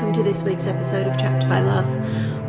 welcome to this week's episode of Trapped by Love.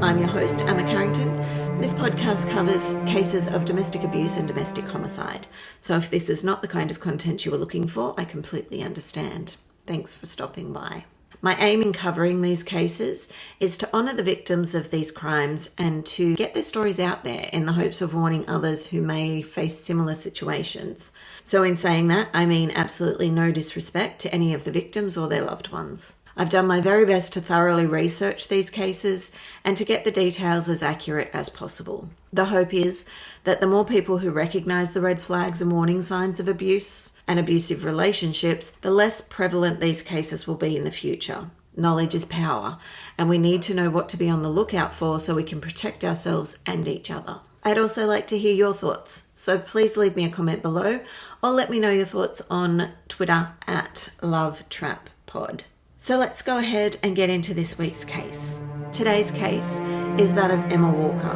I'm your host, Emma Carrington. This podcast covers cases of domestic abuse and domestic homicide. So if this is not the kind of content you were looking for, I completely understand. Thanks for stopping by. My aim in covering these cases is to honour the victims of these crimes and to get their stories out there in the hopes of warning others who may face similar situations. So in saying that, I mean absolutely no disrespect to any of the victims or their loved ones. I've done my very best to thoroughly research these cases and to get the details as accurate as possible. The hope is that the more people who recognise the red flags and warning signs of abuse and abusive relationships, the less prevalent these cases will be in the future. Knowledge is power, and we need to know what to be on the lookout for so we can protect ourselves and each other. I'd also like to hear your thoughts, so please leave me a comment below or let me know your thoughts on Twitter at LoveTrapPod. So let's go ahead and get into this week's case. Today's case is that of Emma Walker.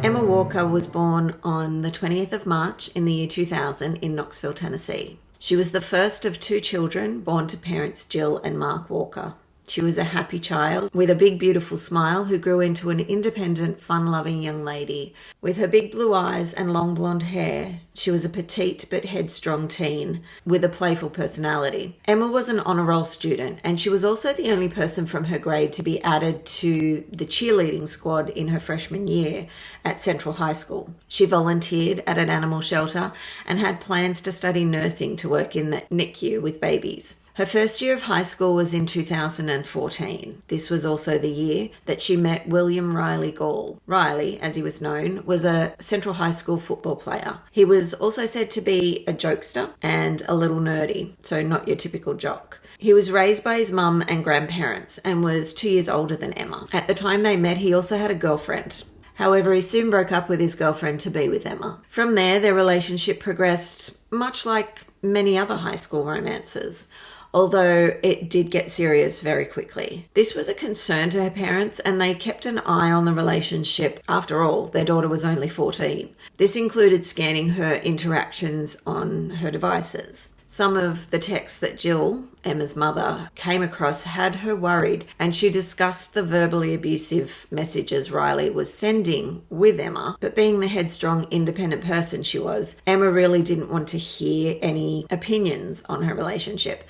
Emma Walker was born on the 20th of March in the year 2000 in Knoxville, Tennessee. She was the first of two children born to parents Jill and Mark Walker. She was a happy child with a big, beautiful smile who grew into an independent, fun-loving young lady. With her big blue eyes and long blonde hair, she was a petite but headstrong teen with a playful personality. Emma was an honor roll student, and she was also the only person from her grade to be added to the cheerleading squad in her freshman year at Central High School. She volunteered at an animal shelter and had plans to study nursing to work in the NICU with babies. Her first year of high school was in 2014. This was also the year that she met William Riley Gall. Riley, as he was known, was a Central High School football player. He was also said to be a jokester and a little nerdy, so not your typical jock. He was raised by his mum and grandparents and was 2 years older than Emma. At the time they met, he also had a girlfriend. However, he soon broke up with his girlfriend to be with Emma. From there, their relationship progressed much like many other high school romances, although it did get serious very quickly. This was a concern to her parents, and they kept an eye on the relationship. After all, their daughter was only 14. This included scanning her interactions on her devices. Some of the texts that Jill, Emma's mother, came across had her worried, and she discussed the verbally abusive messages Riley was sending with Emma. But being the headstrong, independent person she was, Emma really didn't want to hear any opinions on her relationship.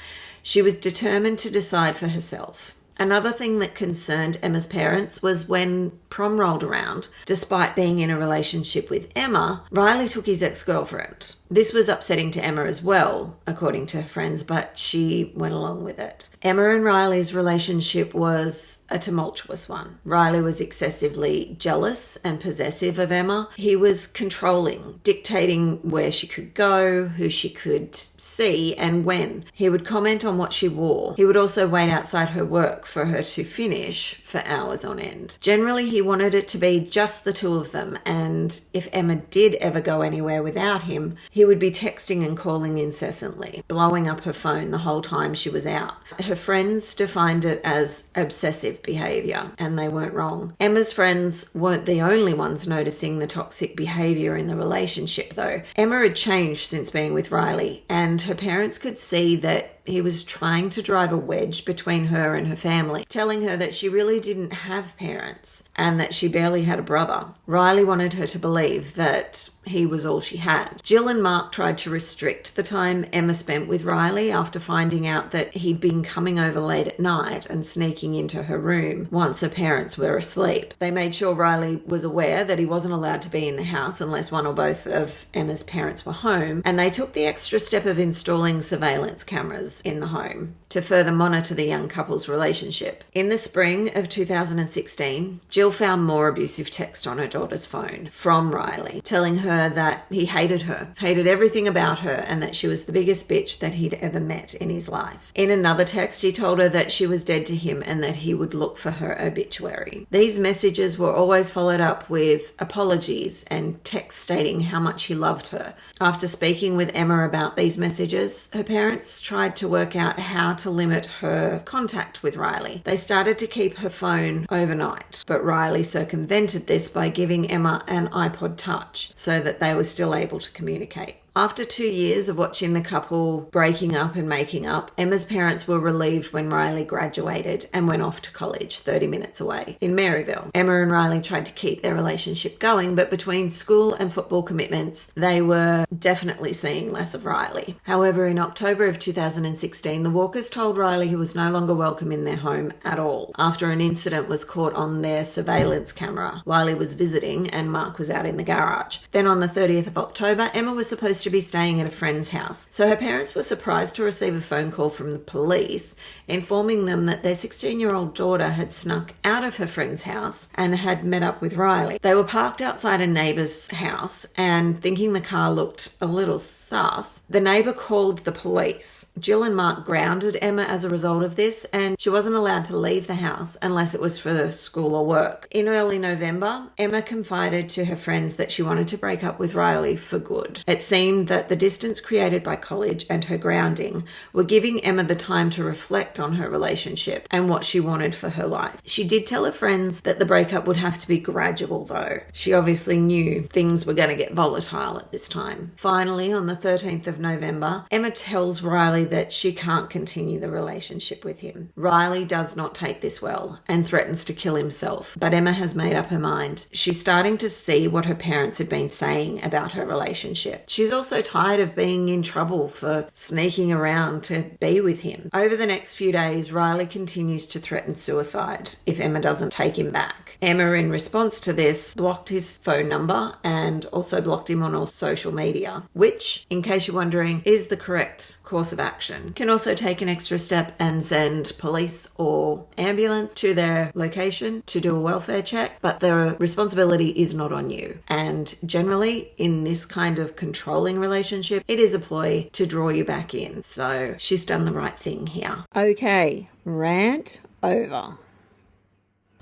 She was determined to decide for herself. Another thing that concerned Emma's parents was when prom rolled around, despite being in a relationship with Emma, Riley took his ex-girlfriend. This was upsetting to Emma as well, according to her friends, but she went along with it. Emma and Riley's relationship was a tumultuous one. Riley was excessively jealous and possessive of Emma. He was controlling, dictating where she could go, who she could see, and when. He would comment on what she wore. He would also wait outside her work for her to finish for hours on end. Generally, he wanted it to be just the two of them, and if Emma did ever go anywhere without him, he would be texting and calling incessantly, blowing up her phone the whole time she was out. Her friends defined it as obsessive behaviour, and they weren't wrong. Emma's friends weren't the only ones noticing the toxic behaviour in the relationship, though. Emma had changed since being with Riley, and her parents could see that he was trying to drive a wedge between her and her family, telling her that she really didn't have parents and that she barely had a brother. Riley wanted her to believe that he was all she had. Jill and Mark tried to restrict the time Emma spent with Riley after finding out that he'd been coming over late at night and sneaking into her room once her parents were asleep. They made sure Riley was aware that he wasn't allowed to be in the house unless one or both of Emma's parents were home, and they took the extra step of installing surveillance cameras in the home to further monitor the young couple's relationship. In the spring of 2016, Jill found more abusive text on her daughter's phone from Riley, telling her that he hated her, hated everything about her, and that she was the biggest bitch that he'd ever met in his life. In another text, he told her that she was dead to him and that he would look for her obituary. These messages were always followed up with apologies and text stating how much he loved her. After speaking with Emma about these messages, her parents tried to work out how to limit her contact with Riley. They started to keep her phone overnight, but Riley circumvented this by giving Emma an iPod Touch so that they were still able to communicate. After 2 years of watching the couple breaking up and making up, Emma's parents were relieved when Riley graduated and went off to college 30 minutes away in Maryville. Emma and Riley tried to keep their relationship going, but between school and football commitments, they were definitely seeing less of Riley. However, in October of 2016, the Walkers told Riley he was no longer welcome in their home at all after an incident was caught on their surveillance camera. Riley was visiting and Mark was out in the garage. Then on the 30th of October, Emma was supposed to be staying at a friend's house. So her parents were surprised to receive a phone call from the police informing them that their 16-year-old daughter had snuck out of her friend's house and had met up with Riley. They were parked outside a neighbour's house and thinking the car looked a little sus, the neighbour called the police. Jill and Mark grounded Emma as a result of this, and she wasn't allowed to leave the house unless it was for school or work. In early November, Emma confided to her friends that she wanted to break up with Riley for good. It seemed that the distance created by college and her grounding were giving Emma the time to reflect on her relationship and what she wanted for her life. She did tell her friends that the breakup would have to be gradual though. She obviously knew things were going to get volatile at this time. Finally, on the 13th of November, Emma tells Riley that she can't continue the relationship with him. Riley does not take this well and threatens to kill himself, but Emma has made up her mind. She's starting to see what her parents had been saying about her relationship. She's also tired of being in trouble for sneaking around to be with him. Over the next few days, Riley continues to threaten suicide if Emma doesn't take him back. Emma, in response to this, blocked his phone number and also blocked him on all social media, which, in case you're wondering, is the correct course of action. Can also take an extra step and send police or ambulance to their location to do a welfare check, but the responsibility is not on you. And generally, in this kind of controlling relationship, it is a ploy to draw you back in. So she's done the right thing here. Okay, rant over.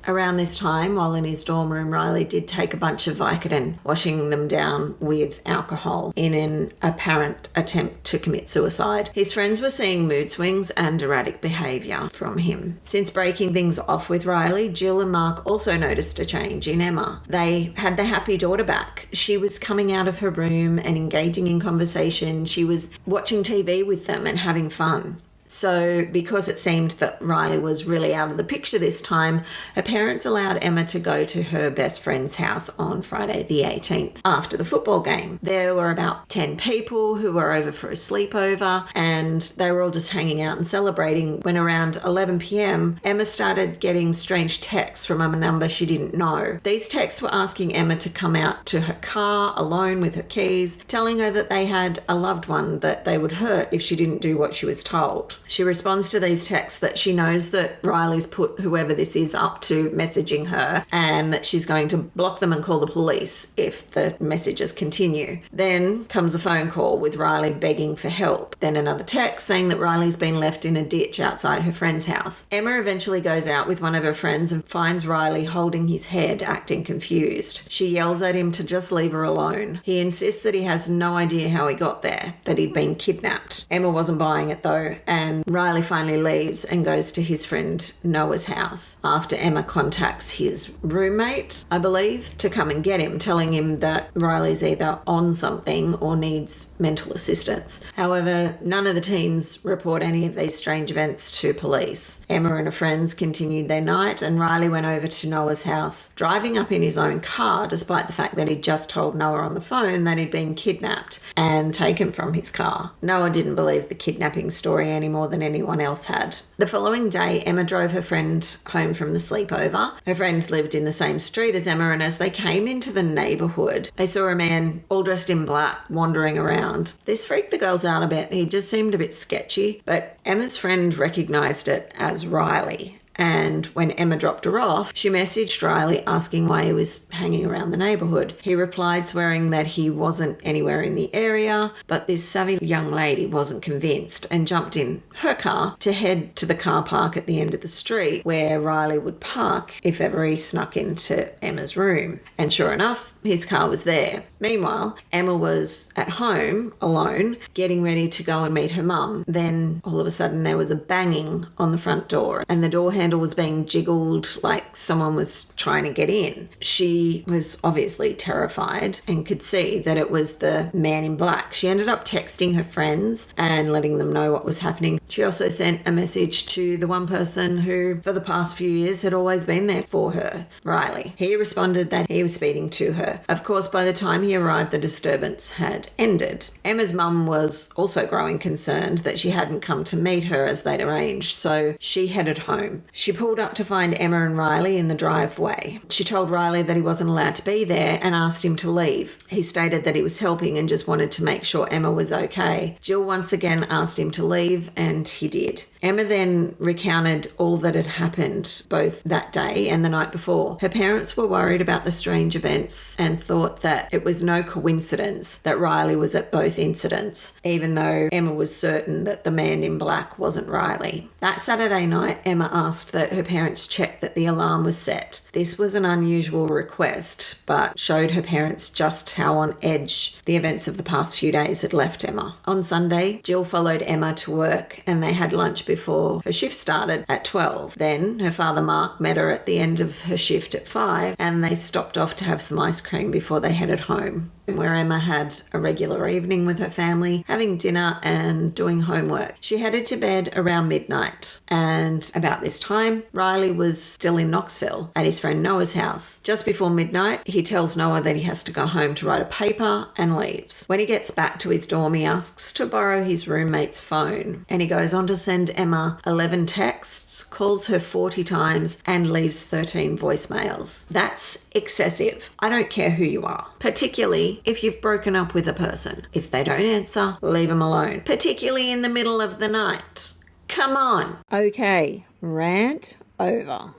Around this time, while in his dorm room, Riley did take a bunch of Vicodin, washing them down with alcohol in an apparent attempt to commit suicide. His friends were seeing mood swings and erratic behaviour from him. Since breaking things off with Riley, Jill and Mark also noticed a change in Emma. They had the happy daughter back. She was coming out of her room and engaging in conversation. She was watching TV with them and having fun. So because it seemed that Riley was really out of the picture this time, her parents allowed Emma to go to her best friend's house on Friday the 18th after the football game. There were about 10 people who were over for a sleepover and they were all just hanging out and celebrating when around 11 p.m. Emma started getting strange texts from a number she didn't know. These texts were asking Emma to come out to her car alone with her keys, telling her that they had a loved one that they would hurt if she didn't do what she was told. She responds to these texts that she knows that Riley's put whoever this is up to messaging her and that she's going to block them and call the police if the messages continue. Then comes a phone call with Riley begging for help. Then another text saying that Riley's been left in a ditch outside her friend's house. Emma eventually goes out with one of her friends and finds Riley holding his head, acting confused. She yells at him to just leave her alone. He insists that he has no idea how he got there, that he'd been kidnapped. Emma wasn't buying it though, and Riley finally leaves and goes to his friend Noah's house after Emma contacts his roommate, I believe, to come and get him, telling him that Riley's either on something or needs mental assistance. However, none of the teens report any of these strange events to police. Emma and her friends continued their night and Riley went over to Noah's house, driving up in his own car despite the fact that he'd just told Noah on the phone that he'd been kidnapped and taken from his car. Noah didn't believe the kidnapping story any more than anyone else had. The following day, Emma drove her friend home from the sleepover. Her friend lived in the same street as Emma, and as they came into the neighbourhood, they saw a man all dressed in black wandering around. This freaked the girls out a bit. He just seemed a bit sketchy, but Emma's friend recognised it as Riley. And when Emma dropped her off, she messaged Riley asking why he was hanging around the neighbourhood. He replied swearing that he wasn't anywhere in the area, but this savvy young lady wasn't convinced and jumped in her car to head to the car park at the end of the street where Riley would park if ever he snuck into Emma's room. And sure enough, his car was there. Meanwhile, Emma was at home alone, getting ready to go and meet her mum. Then all of a sudden there was a banging on the front door and the door handle was being jiggled like someone was trying to get in. She was obviously terrified and could see that it was the man in black. She ended up texting her friends and letting them know what was happening. She also sent a message to the one person who for the past few years had always been there for her, Riley. He responded that he was speaking to her. Of course, by the time he arrived, the disturbance had ended. Emma's mum was also growing concerned that she hadn't come to meet her as they'd arranged, so she headed home. She pulled up to find Emma and Riley in the driveway. She told Riley that he wasn't allowed to be there and asked him to leave. He stated that he was helping and just wanted to make sure Emma was okay. Jill once again asked him to leave and he did. Emma then recounted all that had happened both that day and the night before. Her parents were worried about the strange events and thought that it was no coincidence that Riley was at both incidents, even though Emma was certain that the man in black wasn't Riley. That Saturday night, Emma asked that her parents check that the alarm was set. This was an unusual request, but showed her parents just how on edge the events of the past few days had left Emma. On Sunday, Jill followed Emma to work and they had lunch before her shift started at 12. Then her father Mark met her at the end of her shift at 5 and they stopped off to have some ice cream before they headed home, where Emma had a regular evening with her family, having dinner and doing homework. She headed to bed around midnight, and about this time, Riley was still in Knoxville at his friend Noah's house. Just before midnight, he tells Noah that he has to go home to write a paper and leaves. When he gets back to his dorm, he asks to borrow his roommate's phone, and he goes on to send Emma 11 texts, calls her 40 times, and leaves 13 voicemails. That's excessive. I don't care who you are, particularly if you've broken up with a person. If they don't answer, leave them alone, particularly in the middle of the night. Come on. Okay, rant over.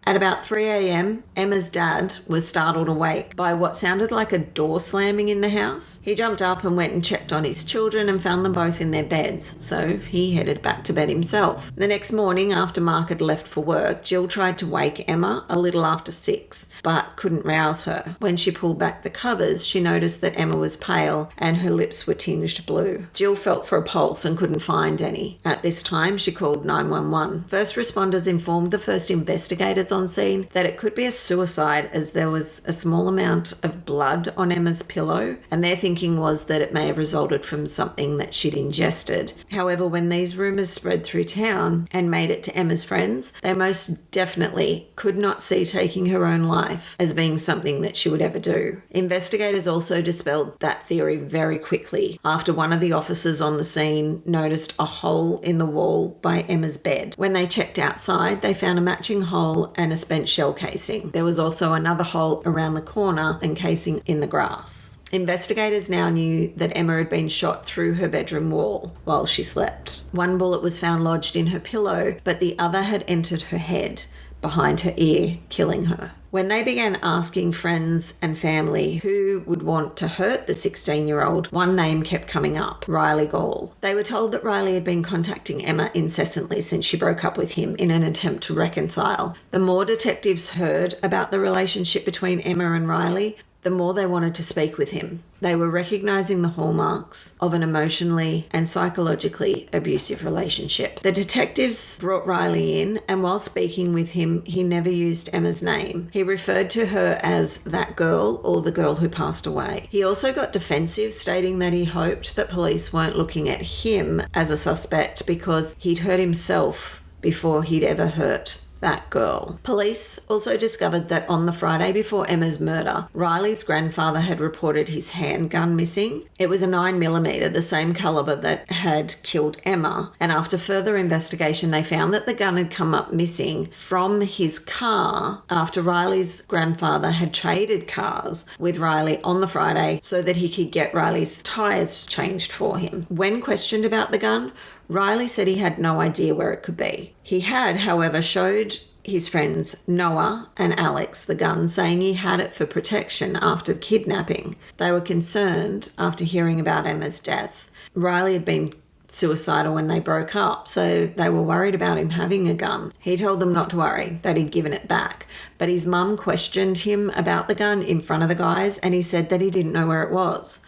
At about 3 a.m, Emma's dad was startled awake by what sounded like a door slamming in the house. He jumped up and went and checked on his children and found them both in their beds, so he headed back to bed himself. The next morning, after Mark had left for work, Jill tried to wake Emma a little after 6, but couldn't rouse her. When she pulled back the covers, she noticed that Emma was pale and her lips were tinged blue. Jill felt for a pulse and couldn't find any. At this time, she called 911. First responders informed the first investigators on scene that it could be a suicide as there was a small amount of blood on Emma's pillow, and their thinking was that it may have resulted from something that she'd ingested. However, when these rumours spread through town and made it to Emma's friends, they most definitely could not see taking her own life as being something that she would ever do. Investigators also dispelled that theory very quickly after one of the officers on the scene noticed a hole in the wall by Emma's bed. When they checked outside, they found a matching hole and a spent shell casing. There was also another hole around the corner and casing in the grass. Investigators now knew that Emma had been shot through her bedroom wall while she slept. One bullet was found lodged in her pillow, but the other had entered her head, behind her ear, killing her. When they began asking friends and family who would want to hurt the 16-year-old, one name kept coming up, Riley Gall. They were told that Riley had been contacting Emma incessantly since she broke up with him in an attempt to reconcile. The more detectives heard about the relationship between Emma and Riley, the more they wanted to speak with him. They were recognising the hallmarks of an emotionally and psychologically abusive relationship. The detectives brought Riley in, and while speaking with him, he never used Emma's name. He referred to her as that girl or the girl who passed away. He also got defensive, stating that he hoped that police weren't looking at him as a suspect because he'd hurt himself before he'd ever hurt that girl. Police also discovered that on the Friday before Emma's murder, Riley's grandfather had reported his handgun missing. It was a 9mm, the same caliber that had killed Emma, and after further investigation they found that the gun had come up missing from his car after Riley's grandfather had traded cars with Riley on the Friday so that he could get Riley's tyres changed for him. When questioned about the gun, Riley said he had no idea where it could be. He had, however, showed his friends Noah and Alex the gun, saying he had it for protection after kidnapping. They were concerned after hearing about Emma's death. Riley had been suicidal when they broke up, so they were worried about him having a gun. He told them not to worry, that he'd given it back. But his mum questioned him about the gun in front of the guys, and he said that he didn't know where it was.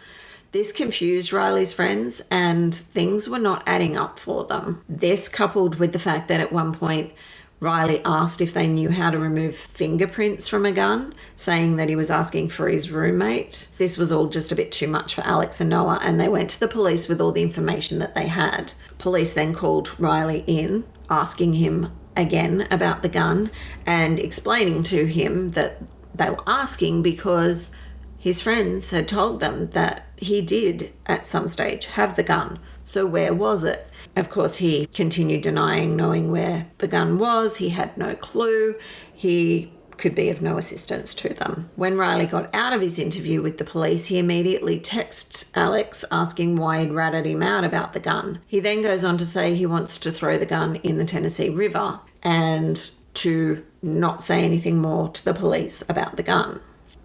This confused Riley's friends, and things were not adding up for them. This, coupled with the fact that at one point Riley asked if they knew how to remove fingerprints from a gun, saying that he was asking for his roommate. This was all just a bit too much for Alex and Noah, and they went to the police with all the information that they had. Police then called Riley in, asking him again about the gun and explaining to him that they were asking because his friends had told them that he did at some stage have the gun. So where was it? Of course, he continued denying knowing where the gun was. He had no clue. He could be of no assistance to them. When Riley got out of his interview with the police, he immediately texted Alex asking why he'd ratted him out about the gun. He then goes on to say he wants to throw the gun in the Tennessee River and to not say anything more to the police about the gun.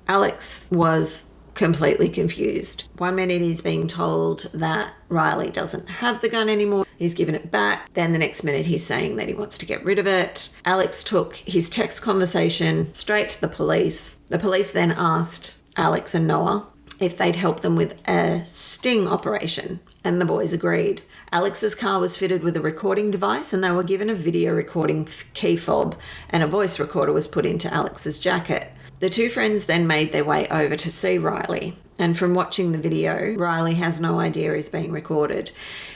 Alex was completely confused. One minute he's being told that Riley doesn't have the gun anymore. He's given it back. Then the next minute he's saying that he wants to get rid of it. Alex took his text conversation straight to the police. The police then asked Alex and Noah if they'd help them with a sting operation, and the boys agreed. Alex's car was fitted with a recording device, and they were given a video recording key fob, and a voice recorder was put into Alex's jacket. The two friends then made their way over to see Riley, and from watching the video, Riley has no idea he's being recorded.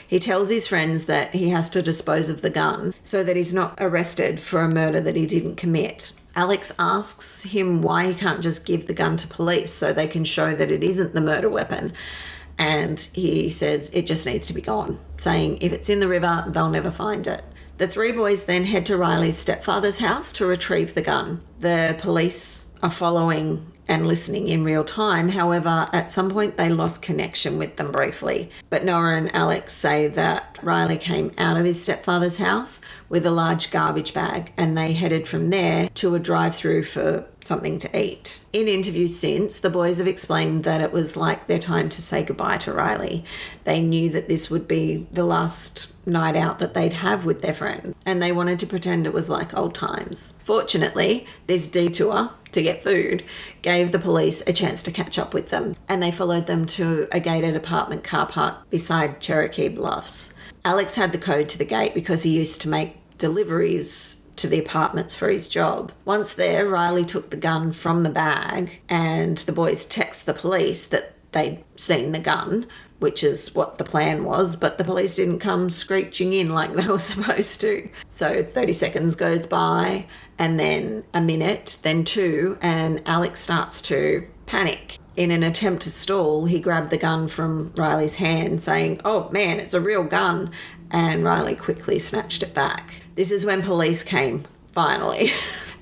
He tells his friends that he has to dispose of the gun so that he's not arrested for a murder that he didn't commit. Alex asks him why he can't just give the gun to police so they can show that it isn't the murder weapon. And he says it just needs to be gone, saying if it's in the river, they'll never find it. The three boys then head to Riley's stepfather's house to retrieve the gun. The police are following and listening in real time. However, at some point they lost connection with them briefly. But Noah and Alex say that Riley came out of his stepfather's house with a large garbage bag, and they headed from there to a drive-through for something to eat. In interviews since, the boys have explained that it was like their time to say goodbye to Riley. They knew that this would be the last night out that they'd have with their friend, and they wanted to pretend it was like old times. Fortunately, this detour to get food gave the police a chance to catch up with them, and they followed them to a gated apartment car park beside Cherokee Bluffs. Alex had the code to the gate because he used to make deliveries to the apartments for his job. Once there, Riley took the gun from the bag, and the boys text the police that they'd seen the gun, which is what the plan was, but the police didn't come screeching in like they were supposed to. So 30 seconds goes by, and then a minute, then two, and Alex starts to panic. In an attempt to stall, he grabbed the gun from Riley's hand, saying, "Oh man, it's a real gun," and Riley quickly snatched it back. This is when police came, finally,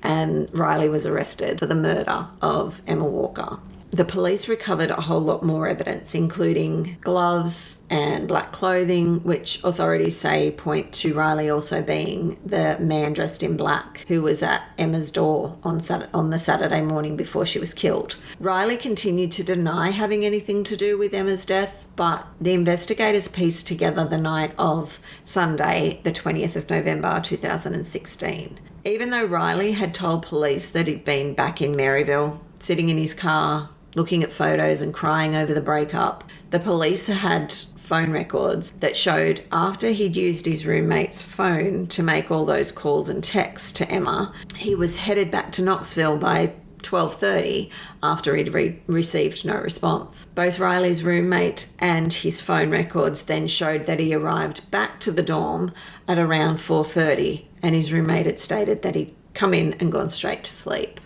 and Riley was arrested for the murder of Emma Walker. The police recovered a whole lot more evidence, including gloves and black clothing, which authorities say point to Riley also being the man dressed in black who was at Emma's door on the Saturday morning before she was killed. Riley continued to deny having anything to do with Emma's death, but the investigators pieced together the night of Sunday, the 20th of November 2016. Even though Riley had told police that he'd been back in Maryville, sitting in his car, looking at photos and crying over the breakup, the police had phone records that showed after he'd used his roommate's phone to make all those calls and texts to Emma, he was headed back to Knoxville by 12:30 after he'd received no response. Both Riley's roommate and his phone records then showed that he arrived back to the dorm at around 4:30, and his roommate had stated that he'd come in and gone straight to sleep.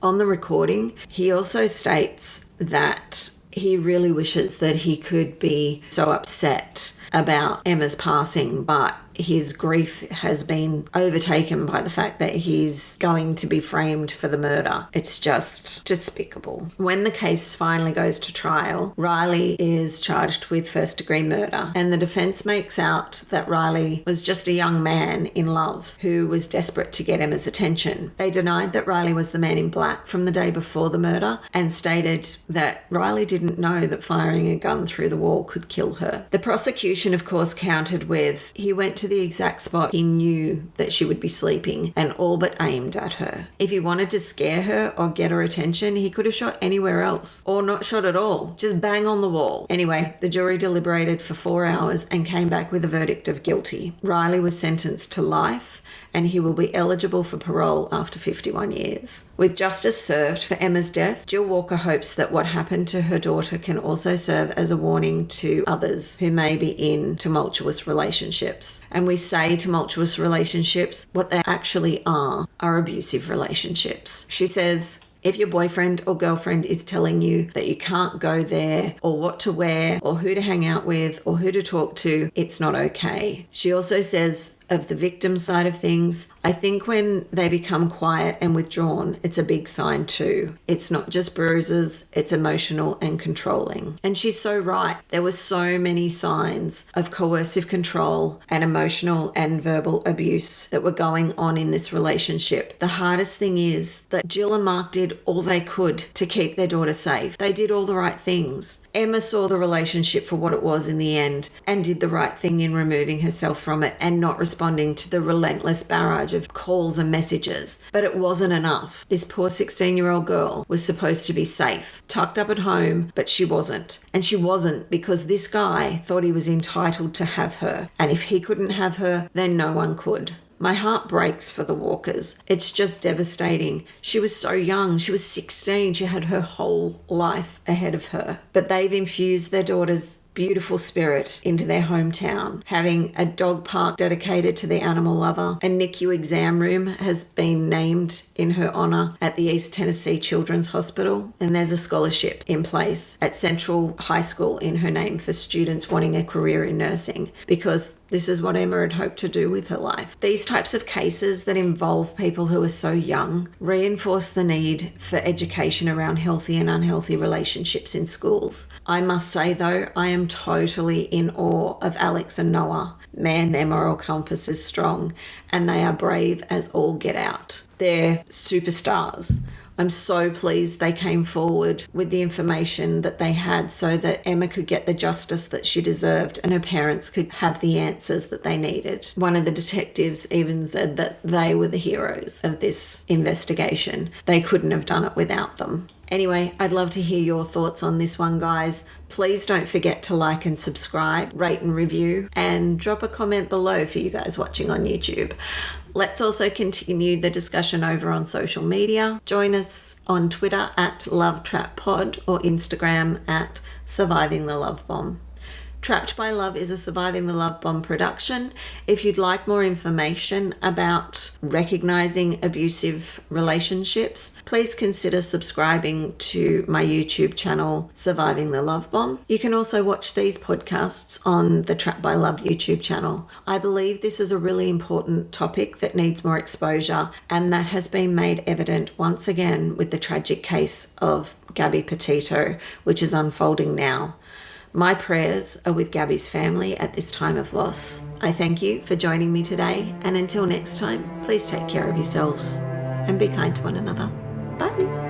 On the recording, he also states that he really wishes that he could be so upset about Emma's passing, but his grief has been overtaken by the fact that he's going to be framed for the murder. It's just despicable. When the case finally goes to trial, Riley is charged with first-degree murder, and the defense makes out that Riley was just a young man in love who was desperate to get Emma's attention. They denied that Riley was the man in black from the day before the murder and stated that Riley didn't know that firing a gun through the wall could kill her. The prosecution, of course, countered with, he went to the exact spot he knew that she would be sleeping and all but aimed at her. If he wanted to scare her or get her attention, he could have shot anywhere else or not shot at all. Just bang on the wall. Anyway, the jury deliberated for 4 hours and came back with a verdict of guilty. Riley was sentenced to life, and he will be eligible for parole after 51 years. With justice served for Emma's death, Jill Walker hopes that what happened to her daughter can also serve as a warning to others who may be in tumultuous relationships. And we say tumultuous relationships, what they actually are abusive relationships. She says, if your boyfriend or girlfriend is telling you that you can't go there or what to wear or who to hang out with or who to talk to, it's not okay. She also says, of the victim side of things, I think when they become quiet and withdrawn, it's a big sign too. It's not just bruises, it's emotional and controlling. And she's so right. There were so many signs of coercive control and emotional and verbal abuse that were going on in this relationship. The hardest thing is that Jill and Mark did all they could to keep their daughter safe. They did all the right things. Emma saw the relationship for what it was in the end and did the right thing in removing herself from it and not responding to the relentless barrage of calls and messages. But it wasn't enough. This poor 16-year-old girl was supposed to be safe, tucked up at home, but she wasn't. And she wasn't because this guy thought he was entitled to have her. And if he couldn't have her, then no one could. My heart breaks for the Walkers. It's just devastating. She was so young. She was 16. She had her whole life ahead of her. But they've infused their daughter's beautiful spirit into their hometown. Having a dog park dedicated to the animal lover, a NICU exam room has been named in her honour at the East Tennessee Children's Hospital, and there's a scholarship in place at Central High School in her name for students wanting a career in nursing, because this is what Emma had hoped to do with her life. These types of cases that involve people who are so young reinforce the need for education around healthy and unhealthy relationships in schools. I must say though, I am totally in awe of Alex and Noah. Man, their moral compass is strong and they are brave as all get out. They're superstars. I'm so pleased they came forward with the information that they had so that Emma could get the justice that she deserved and her parents could have the answers that they needed. One of the detectives even said that they were the heroes of this investigation. They couldn't have done it without them. Anyway, I'd love to hear your thoughts on this one, guys. Please don't forget to like and subscribe, rate and review, and drop a comment below for you guys watching on YouTube. Let's also continue the discussion over on social media. Join us on Twitter at LoveTrapPod or Instagram at Surviving the Love Bomb. Trapped by Love is a Surviving the Love Bomb production. If you'd like more information about recognizing abusive relationships, please consider subscribing to my YouTube channel, Surviving the Love Bomb. You can also watch these podcasts on the Trapped by Love YouTube channel. I believe this is a really important topic that needs more exposure, and that has been made evident once again with the tragic case of Gabby Petito, which is unfolding now. My prayers are with Gabby's family at this time of loss. I thank you for joining me today, and until next time, please take care of yourselves and be kind to one another. Bye.